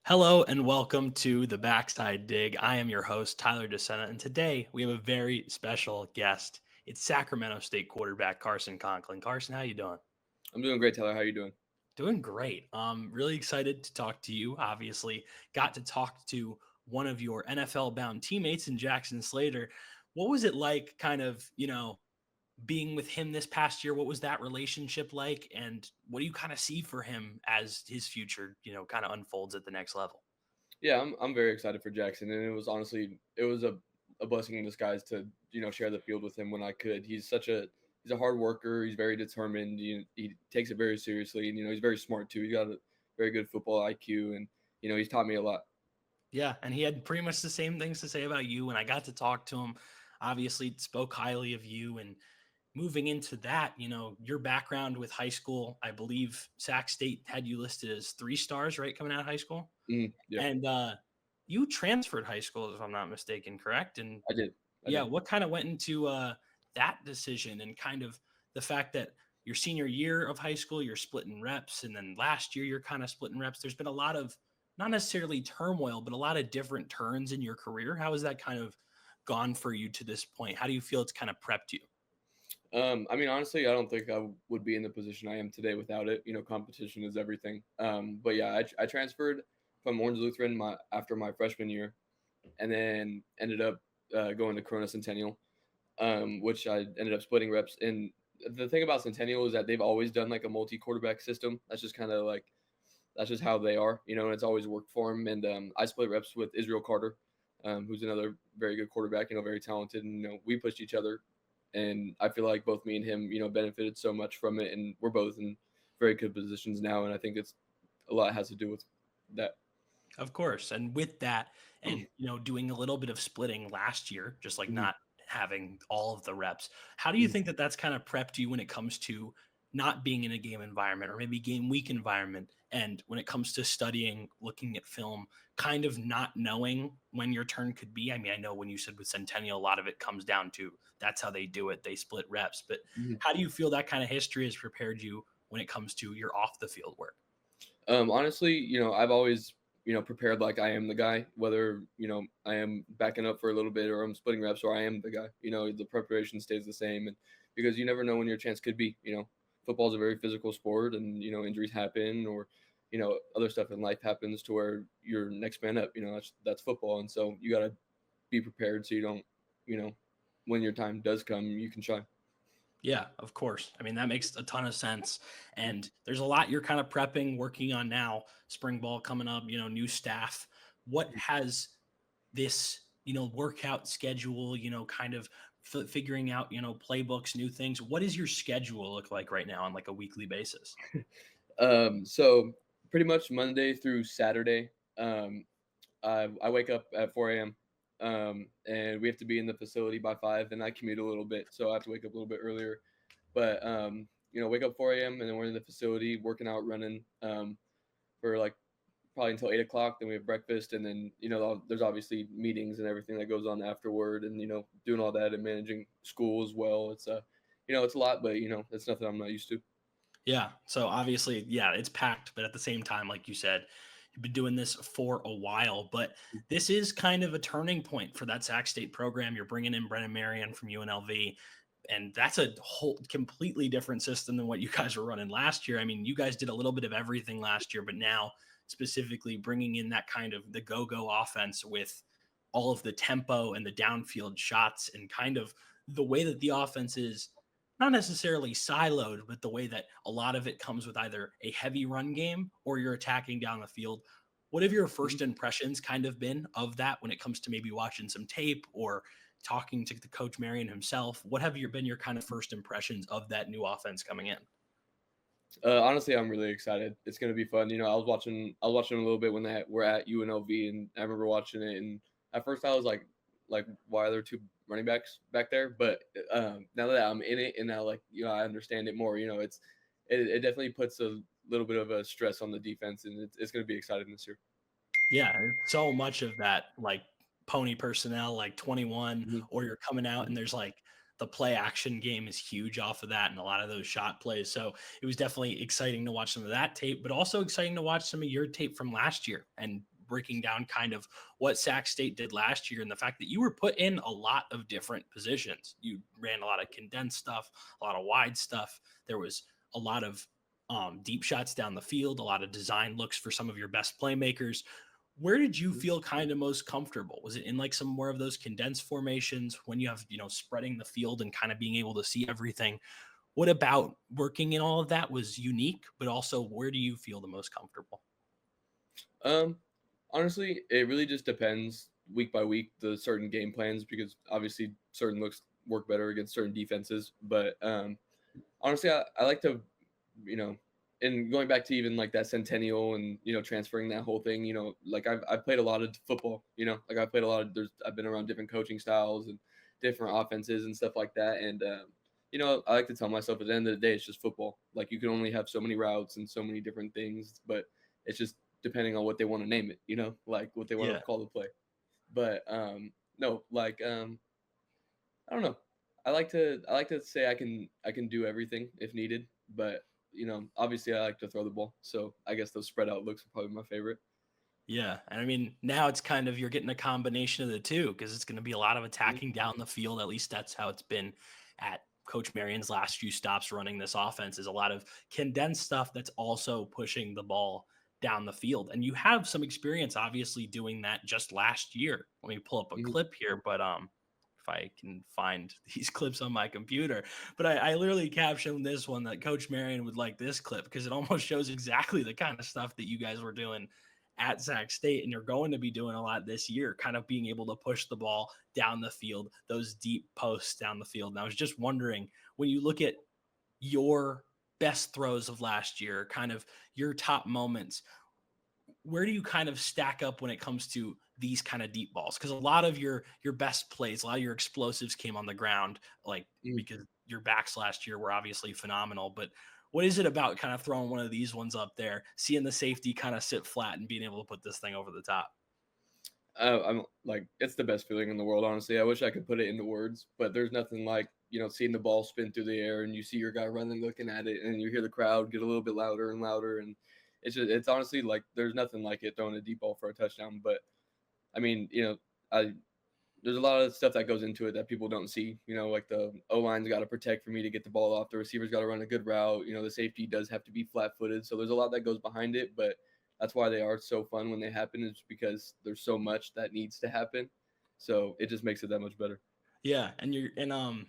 Hello and welcome to the Backside Dig. I am your host, Tyler DeSena, and today we have a very special guest. It's Sacramento State quarterback Carson Conklin. Carson, how you doing? I'm doing great, Taylor. How are you doing? Doing great. Really excited to talk to you. Obviously, got to talk to one of your NFL bound teammates in Jackson Slater. What was it like being with him this past year? What was that relationship like? And what do you kind of see for him as his future, kind of unfolds at the next level? Yeah, I'm very excited for Jackson, and it was a blessing in disguise to share the field with him when I could. He's a hard worker. He's very determined. He takes it very seriously, and he's very smart too. He's got a very good football IQ, and he's taught me a lot. Yeah, and he had pretty much the same things to say about you. And I got to talk to him. Obviously, spoke highly of you. And moving into that, your background with high school, I believe Sac State had you listed as 3 stars, right, coming out of high school. Yeah, And you transferred high school, if I'm not mistaken, correct? And I did. I yeah, did. what kind of went into that decision and kind of the fact that your senior year of high school, you're splitting reps, and then last year you're kind of splitting reps. There's been a lot of not necessarily turmoil, but a lot of different turns in your career. How has that kind of gone for you to this point? How do you feel it's kind of prepped you? I mean, honestly, I don't think I would be in the position I am today without it. Competition is everything. But yeah, I transferred from Orange Lutheran after my freshman year, and then ended up going to Corona Centennial, which I ended up splitting reps. And the thing about Centennial is that they've always done like a multi-quarterback system. That's just kind of like that's just how they are, and it's always worked for them. And I split reps with Israel Carter, who's another very good quarterback, very talented. And we pushed each other, and I feel like both me and him, benefited so much from it, and we're both in very good positions now. And I think it's a lot has to do with that. Of course. And with that, and doing a little bit of splitting last year, just like Mhm, not having all of the reps, how do you mhm. think that that's kind of prepped you when it comes to not being in a game environment or maybe game week environment? And when it comes to studying, looking at film, kind of not knowing when your turn could be. I mean, I know when you said with Centennial, a lot of it comes down to that's how they do it. They split reps. But Mhm. how do you feel that kind of history has prepared you when it comes to your off the field work? Honestly, I've always, prepared like I am the guy, whether, I am backing up for a little bit or I'm splitting reps or I am the guy, the preparation stays the same. And because you never know when your chance could be, football is a very physical sport and, injuries happen or, other stuff in life happens to where you're next man up, that's football. And so you got to be prepared so you don't, you know, when your time does come, you can shine. Yeah, of course. I mean, that makes a ton of sense. And there's a lot you're kind of prepping, working on now. Spring ball coming up, new staff. What has this, workout schedule, kind of figuring out, playbooks, new things? What does your schedule look like right now on like a weekly basis? So pretty much Monday through Saturday, I wake up at 4 a.m. And we have to be in the facility by 5, and I commute a little bit, so I have to wake up a little bit earlier. But wake up 4 a.m. and then we're in the facility working out, running for like probably until 8 o'clock. Then we have breakfast, and then there's obviously meetings and everything that goes on afterward, and doing all that and managing school as well. It's a lot, but it's nothing I'm not used to. Yeah. So obviously, yeah, it's packed, but at the same time, like you said, you've been doing this for a while, but this is kind of a turning point for that Sac State program. You're bringing in Brennan Marion from UNLV, and that's a whole completely different system than what you guys were running last year. I mean, you guys did a little bit of everything last year, but now specifically bringing in that kind of the go-go offense with all of the tempo and the downfield shots and kind of the way that the offense is not necessarily siloed, but the way that a lot of it comes with either a heavy run game or you're attacking down the field. What have your Mhm. first impressions kind of been of that when it comes to maybe watching some tape or talking to the coach Marion himself? What have been your kind of first impressions of that new offense coming in? Honestly, I'm really excited. It's gonna be fun. I was watching a little bit when they were at UNLV, and I remember watching it. And at first, I was like, why are there two running backs back there? But now that I'm in it, and now I understand it more. It definitely puts a little bit of a stress on the defense, and it's gonna be exciting this year. Yeah, so much of that, like, pony personnel, like 21, Mhm, or you're coming out and mhm. there's, like, the play action game is huge off of that and a lot of those shot plays, so it was definitely exciting to watch some of that tape, but also exciting to watch some of your tape from last year and breaking down kind of what Sac State did last year and the fact that you were put in a lot of different positions. You ran a lot of condensed stuff, a lot of wide stuff. There was a lot of deep shots down the field, a lot of design looks for some of your best playmakers. Where did you feel kind of most comfortable? Was it in like some more of those condensed formations when you have, spreading the field and kind of being able to see everything? What about working in all of that was unique, but also where do you feel the most comfortable? Um, Honestly, it really just depends week by week the certain game plans because obviously certain looks work better against certain defenses. But honestly, I like to, you know, and going back to even like that Centennial and transferring that whole thing. Like I've played a lot of football. Like I've played a lot of. I've been around different coaching styles and different offenses and stuff like that. And I like to tell myself at the end of the day, it's just football. Like you can only have so many routes and so many different things, but it's just depending on what they want to name it. Like what they want to Yeah. call the play. But no, like I don't know. I like to say I can do everything if needed, but obviously I like to throw the ball. So I guess those spread out looks are probably my favorite. Yeah. And I mean, now it's kind of you're getting a combination of the two because it's going to be a lot of Mhm. attacking down the field. At least that's how it's been at Coach Marion's last few stops running this offense is a lot of condensed stuff that's also pushing the ball down the field. And you have some experience obviously doing that just last year. Let me pull up a Mhm. clip here, but if I can find these clips on my computer, but I literally captioned this one that Coach Marion would like this clip because it almost shows exactly the kind of stuff that you guys were doing at Sac State, and you're going to be doing a lot this year, kind of being able to push the ball down the field, those deep posts down the field. And I was just wondering, when you look at your best throws of last year, kind of your top moments, where do you kind of stack up when it comes to these kind of deep balls? Because a lot of your best plays, a lot of your explosives came on the ground, like Mhm. because your backs last year were obviously phenomenal. But what is it about kind of throwing one of these ones up there, seeing the safety kind of sit flat and being able to put this thing over the top? I'm like it's the best feeling in the world. Honestly, I wish I could put it into words, but there's nothing like seeing the ball spin through the air and you see your guy running, looking at it, and you hear the crowd get a little bit louder and louder, and it's honestly like there's nothing like it throwing a deep ball for a touchdown. But I mean, I there's a lot of stuff that goes into it that people don't see. Like the O line's got to protect for me to get the ball off. The receiver's got to run a good route. The safety does have to be flat footed. So there's a lot that goes behind it, but that's why they are so fun when they happen, is because there's so much that needs to happen. So it just makes it that much better. Yeah, and you're and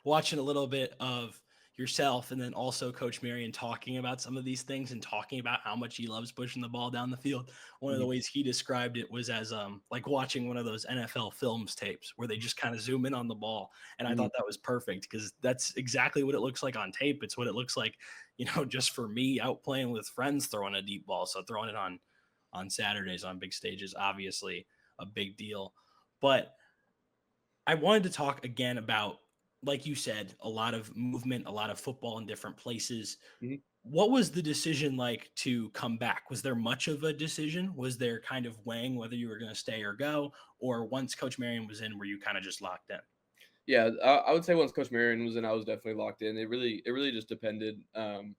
watching a little bit of yourself and then also Coach Marion talking about some of these things and talking about how much he loves pushing the ball down the field. One of the Mhm. ways he described it was as like watching one of those NFL films tapes where they just kind of zoom in on the ball. And I Mhm. thought that was perfect because that's exactly what it looks like on tape. It's what it looks like, just for me out playing with friends throwing a deep ball. So throwing it on Saturdays on big stages, obviously a big deal. But I wanted to talk again about, like you said, a lot of movement, a lot of football in different places. Mhm. What was the decision like to come back? Was there much of a decision? Was there kind of weighing whether you were going to stay or go? Or once Coach Marion was in, were you kind of just locked in? Yeah, I would say once Coach Marion was in, I was definitely locked in. It really just depended. On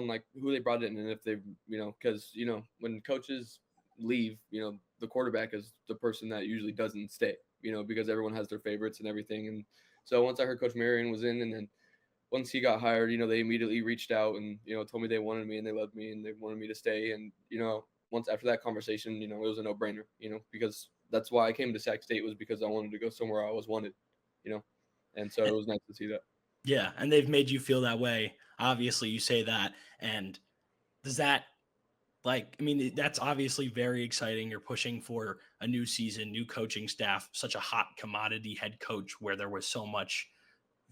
like who they brought in and if they, because when coaches leave, the quarterback is the person that usually doesn't stay, because everyone has their favorites and everything. And so once I heard Coach Marion was in, and then once he got hired, they immediately reached out and told me they wanted me and they loved me and they wanted me to stay. And once after that conversation, it was a no brainer, because that's why I came to Sac State, was because I wanted to go somewhere I was wanted, you know, and so it was nice to see that. Yeah, and they've made you feel that way. Obviously, you say that. And does that like, I mean, that's obviously very exciting. You're pushing for a new season, new coaching staff, such a hot commodity head coach where there was so much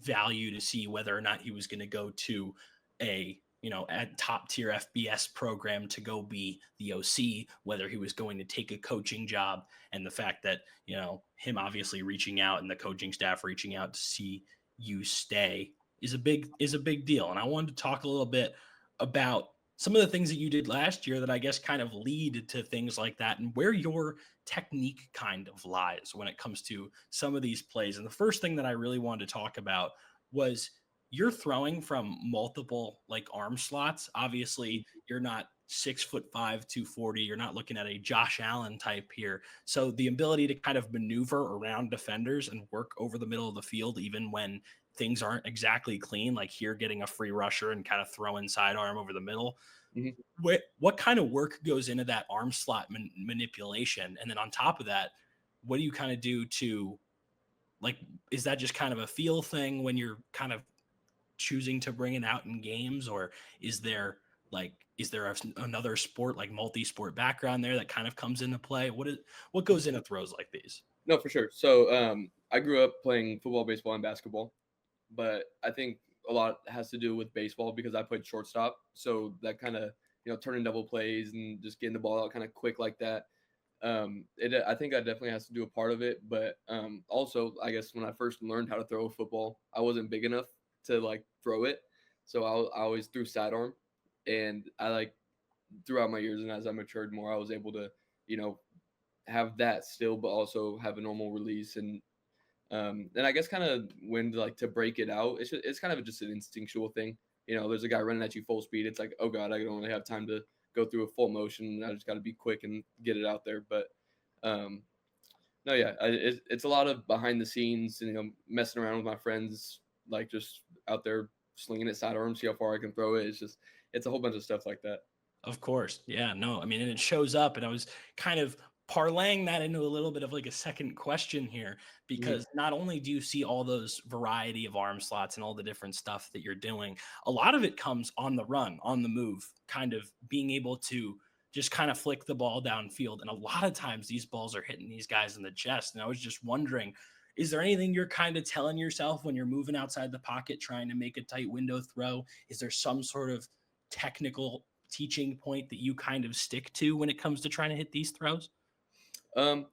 value to see whether or not he was going to go to a at top tier FBS program to go be the OC, whether he was going to take a coaching job, and the fact that him obviously reaching out and the coaching staff reaching out to see you stay is a big deal. And I wanted to talk a little bit about some of the things that you did last year that I guess kind of lead to things like that and where your technique kind of lies when it comes to some of these plays. And the first thing that I really wanted to talk about was you're throwing from multiple like arm slots. Obviously, you're not 6'5", 240. You're not looking at a Josh Allen type here. So the ability to kind of maneuver around defenders and work over the middle of the field, even when things aren't exactly clean, like here getting a free rusher and kind of throwing sidearm over the middle. Mhm. What kind of work goes into that arm slot manipulation? And then on top of that, what do you kind of do to like, is that just kind of a feel thing when you're kind of choosing to bring it out in games, or is there another sport like multi-sport background there that kind of comes into play? What goes into throws like these? No, for sure. So, I grew up playing football, baseball, and basketball, but I think a lot has to do with baseball because I played shortstop. So that kind of, turning double plays and just getting the ball out kind of quick like that. I think I definitely has to do a part of it, but also I guess when I first learned how to throw a football, I wasn't big enough to like throw it, so I always threw sidearm, and I like throughout my years and as I matured more, I was able to, you know, have that still, but also have a normal release and I guess kind of when to break it out, it's kind of just an instinctual thing. There's a guy running at you full speed. It's like, oh god, I don't really have time to go through a full motion. I just got to be quick and get it out there. But um, no, yeah, it's a lot of behind the scenes and messing around with my friends, like just out there slinging it sidearm, see how far I can throw it. It's a whole bunch of stuff like that. Of course. Yeah, no, I mean, and it shows up. And I was kind of parlaying that into a little bit of like a second question here, Mhm. because not only do you see all those variety of arm slots and all the different stuff that you're doing, a lot of it comes on the run, on the move, kind of being able to just kind of flick the ball downfield. And a lot of times these balls are hitting these guys in the chest. And I was just wondering, is there anything you're kind of telling yourself when you're moving outside the pocket, trying to make a tight window throw? Is there some sort of technical teaching point that you kind of stick to when it comes to trying to hit these throws? Um,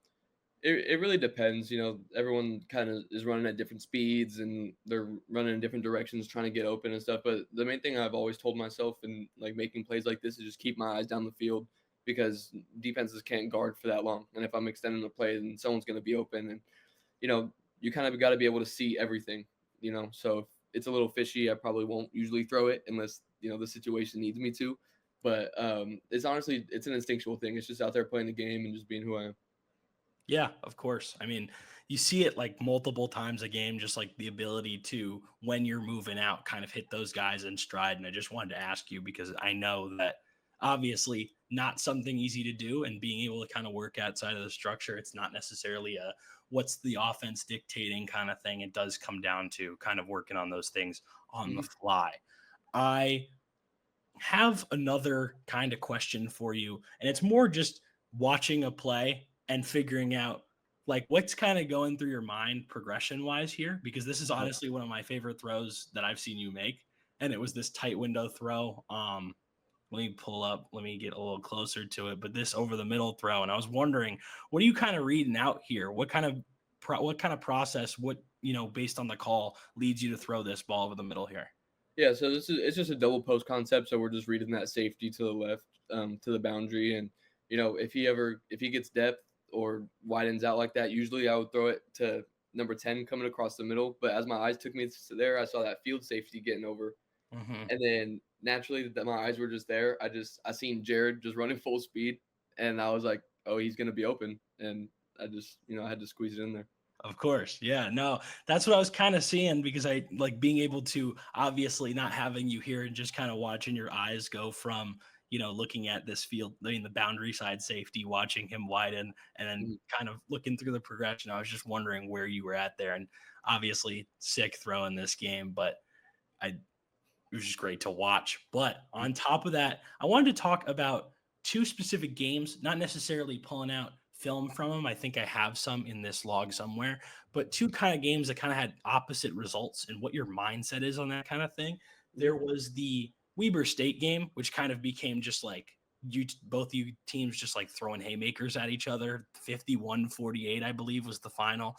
it really depends. Everyone kind of is running at different speeds and they're running in different directions trying to get open and stuff. But the main thing I've always told myself in like making plays like this is just keep my eyes down the field because defenses can't guard for that long. And if I'm extending the play, then someone's going to be open. And you know, you kind of got to be able to see everything. So if it's a little fishy, I probably won't usually throw it unless the situation needs me to. But it's an instinctual thing. It's just out there playing the game and just being who I am. Yeah, of course. I mean, you see it like multiple times a game, just like the ability to, when you're moving out, kind of hit those guys in stride. And I just wanted to ask you because I know that obviously not something easy to do, and being able to kind of work outside of the structure, it's not necessarily a what's the offense dictating kind of thing. It does come down to kind of working on those things on the Mhm. fly. I have another kind of question for you, and it's more just watching a play and figuring out like what's kind of going through your mind progression wise here, because this is honestly one of my favorite throws that I've seen you make, and it was this tight window throw. Let me pull up, let me get a little closer to it, but this over the middle throw, and I was wondering, what are you kind of reading out here? What kind of process, based on the call, leads you to throw this ball over the middle here? Yeah, so it's just a double post concept. So we're just reading that safety to the left, to the boundary, and if he gets depth or widens out like that, usually I would throw it to number 10 coming across the middle. But as my eyes took me to there, I saw that field safety getting over, Hmm. and then naturally that my eyes were just there. I seen Jared just running full speed, and I was like, oh, he's gonna be open, and I just I had to squeeze it in there. Of course. Yeah. No, that's what I was kind of seeing, because I like being able to, obviously not having you here and just kind of watching your eyes go from, looking at this field, I mean, the boundary side safety, watching him widen, and then Mhm. kind of looking through the progression. I was just wondering where you were at there. And obviously, sick throw in this game, but I it was just great to watch. But on top of that, I wanted to talk about two specific games, not necessarily pulling out film from them. I think I have some in this log somewhere, but two kind of games that kind of had opposite results and what your mindset is on that kind of thing. Mhm. There was the Weber State game, which kind of became just like both you teams just like throwing haymakers at each other. 51-48, I believe, was the final.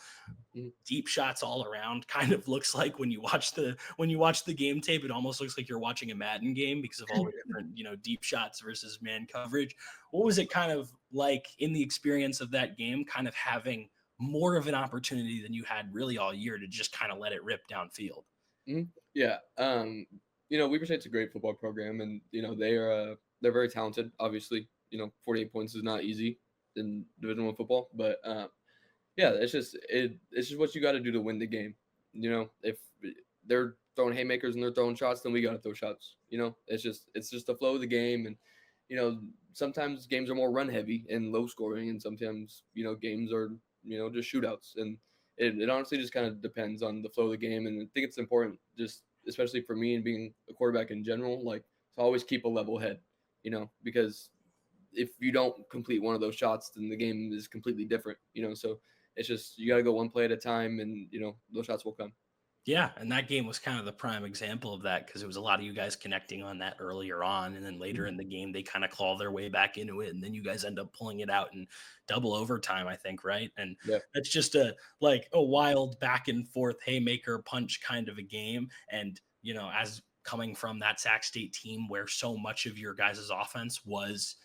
Mhm. Deep shots all around. Kind of looks like when you watch the game tape, it almost looks like you're watching a Madden game because of all the different, deep shots versus man coverage. What was it kind of like in the experience of that game, kind of having more of an opportunity than you had really all year to just kind of let it rip downfield? Mhm. Yeah. Weber State's a great football program, and they are. they're very talented. Obviously, 48 points is not easy in Division One football, but yeah, it's just what you got to do to win the game. If they're throwing haymakers and they're throwing shots, then we got to throw shots. It's just the flow of the game, and sometimes games are more run heavy and low scoring, and sometimes games are just shootouts, and it honestly just kind of depends on the flow of the game. And I think it's important, just especially for me and being a quarterback in general, like to always keep a level head, because if you don't complete one of those shots, then the game is completely different. So it's just you got to go one play at a time, and those shots will come. Yeah, and that game was kind of the prime example of that because it was a lot of you guys connecting on that earlier on, and then later in the game they kind of claw their way back into it, and then you guys end up pulling it out in double overtime, I think, right? And Yeah. that's just a wild back and forth haymaker punch kind of a game, and as coming from that Sac State team where so much of your guys' offense was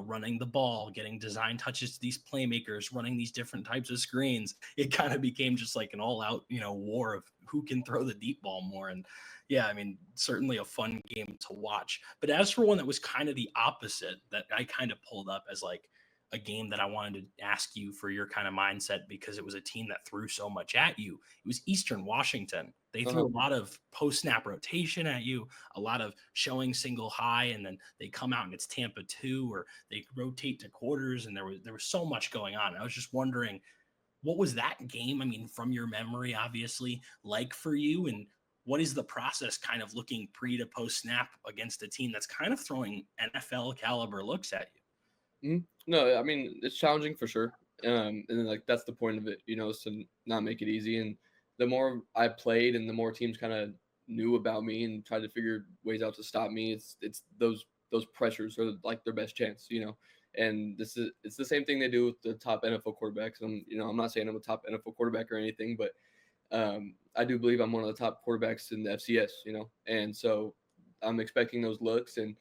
running the ball, getting design touches to these playmakers, running these different types of screens, it kind of became just like an all out, war of who can throw the deep ball more. And yeah, I mean, certainly a fun game to watch. But as for one that was kind of the opposite, that I kind of pulled up as like a game that I wanted to ask you for your kind of mindset because it was a team that threw so much at you. It was Eastern Washington. They threw Uh-huh. a lot of post snap rotation at you, a lot of showing single high, and then they come out and it's Tampa 2, or they rotate to quarters, and there was so much going on. I was just wondering, what was that game? I mean, from your memory, obviously, like for you, and what is the process kind of looking pre to post snap against a team that's kind of throwing NFL caliber looks at you? No, I mean it's challenging for sure. And then, like that's the point of it, is to not make it easy. And the more I played, and the more teams kind of knew about me and tried to figure ways out to stop me, it's those pressures are like their best chance. And it's the same thing they do with the top NFL quarterbacks. I'm not saying I'm a top NFL quarterback or anything, but I do believe I'm one of the top quarterbacks in the FCS. And so I'm expecting those looks, and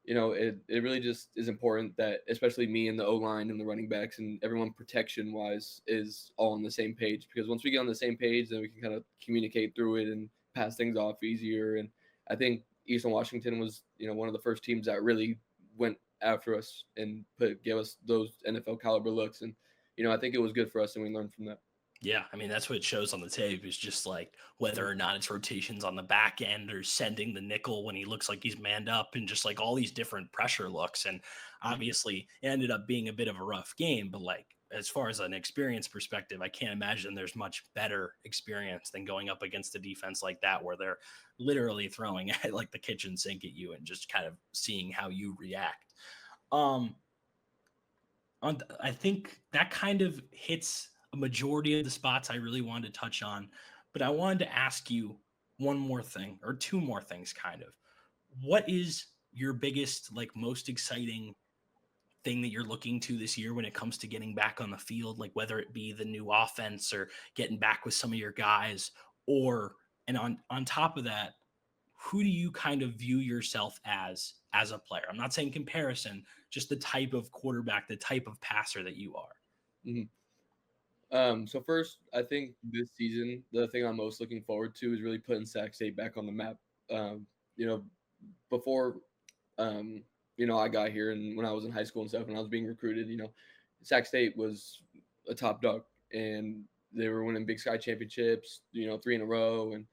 it really just is important that especially me and the O line and the running backs and everyone protection wise is all on the same page, because once we get on the same page, then we can kind of communicate through it and pass things off easier. And I think Eastern Washington was one of the first teams that really went after us and gave us those NFL caliber looks, and I think it was good for us and we learned from that. Yeah, I mean that's what it shows on the tape is just like whether or not it's rotations on the back end or sending the nickel when he looks like he's manned up and just like all these different pressure looks. And obviously it ended up being a bit of a rough game, but like as far as an experience perspective, I can't imagine there's much better experience than going up against a defense like that where they're literally throwing at like the kitchen sink at you and just kind of seeing how you react. Um, I think that kind of hits a majority of the spots I really wanted to touch on, but I wanted to ask you one more thing or two more things kind of. What is your biggest, like most exciting thing that you're looking to this year when it comes to getting back on the field, like whether it be the new offense or getting back with some of your guys, or and on top of that, who do you kind of view yourself as a player? I'm not saying comparison, just the type of quarterback, the type of passer that you are. Mhm. So first, I think this season, the thing I'm most looking forward to is really putting Sac State back on the map. You know, before, I got here, and when I was in high school and stuff, and I was being recruited, Sac State was a top dog, and they were winning Big Sky championships, 3 in a row, and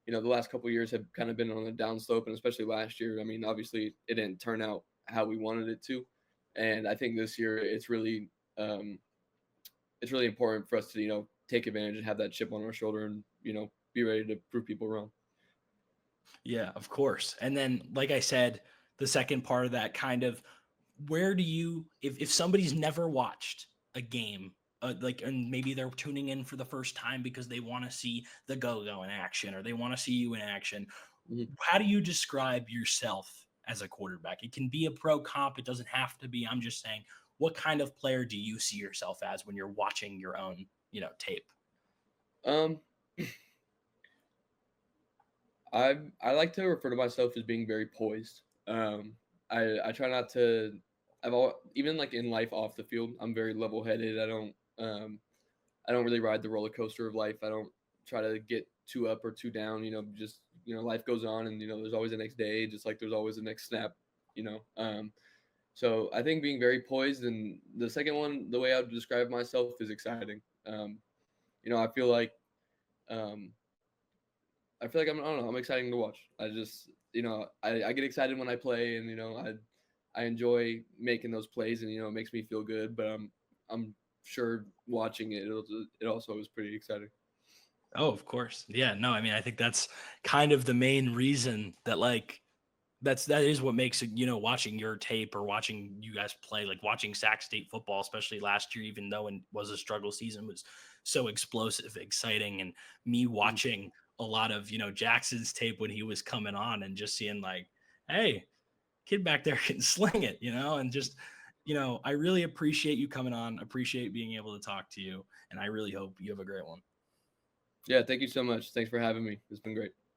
the last couple of years have kind of been on a downslope, and especially last year. I mean, obviously, it didn't turn out how we wanted it to, and I think this year um, it's really important for us to take advantage and have that chip on our shoulder, and be ready to prove people wrong. Yeah, of course. And then, like I said, the second part of that kind of where do you, if somebody's never watched a game, like, and maybe they're tuning in for the first time because they want to see the go in action or they want to see you in action, Mhm. how do you describe yourself as a quarterback? It can be a pro comp, it doesn't have to be. I'm just saying, what kind of player do you see yourself as when you're watching your own, tape? Um, I like to refer to myself as being very poised. I try not to. Even like in life off the field, I'm very level headed. I don't really ride the roller coaster of life. I don't try to get too up or too down. Just life goes on, and there's always the next day, just like there's always the next snap. you know. So I think being very poised, and the second one, the way I would describe myself is exciting. You know, um, I feel like I don't know, I'm exciting to watch. I just, you know, I get excited when I play, and you know, I enjoy making those plays, and you know, it makes me feel good. But I'm sure watching it, it also is pretty exciting. Oh, of course. Yeah, no, I mean, I think that's kind of the main reason that like that is what makes it, watching your tape or watching you guys play, like watching Sac State football, especially last year, even though it was a struggle season, was so explosive, exciting. And me Mhm. watching a lot of, Jackson's tape when he was coming on and just seeing like, hey, kid back there can sling it, and just, I really appreciate you coming on, appreciate being able to talk to you. And I really hope you have a great one. Yeah, thank you so much. Thanks for having me. It's been great.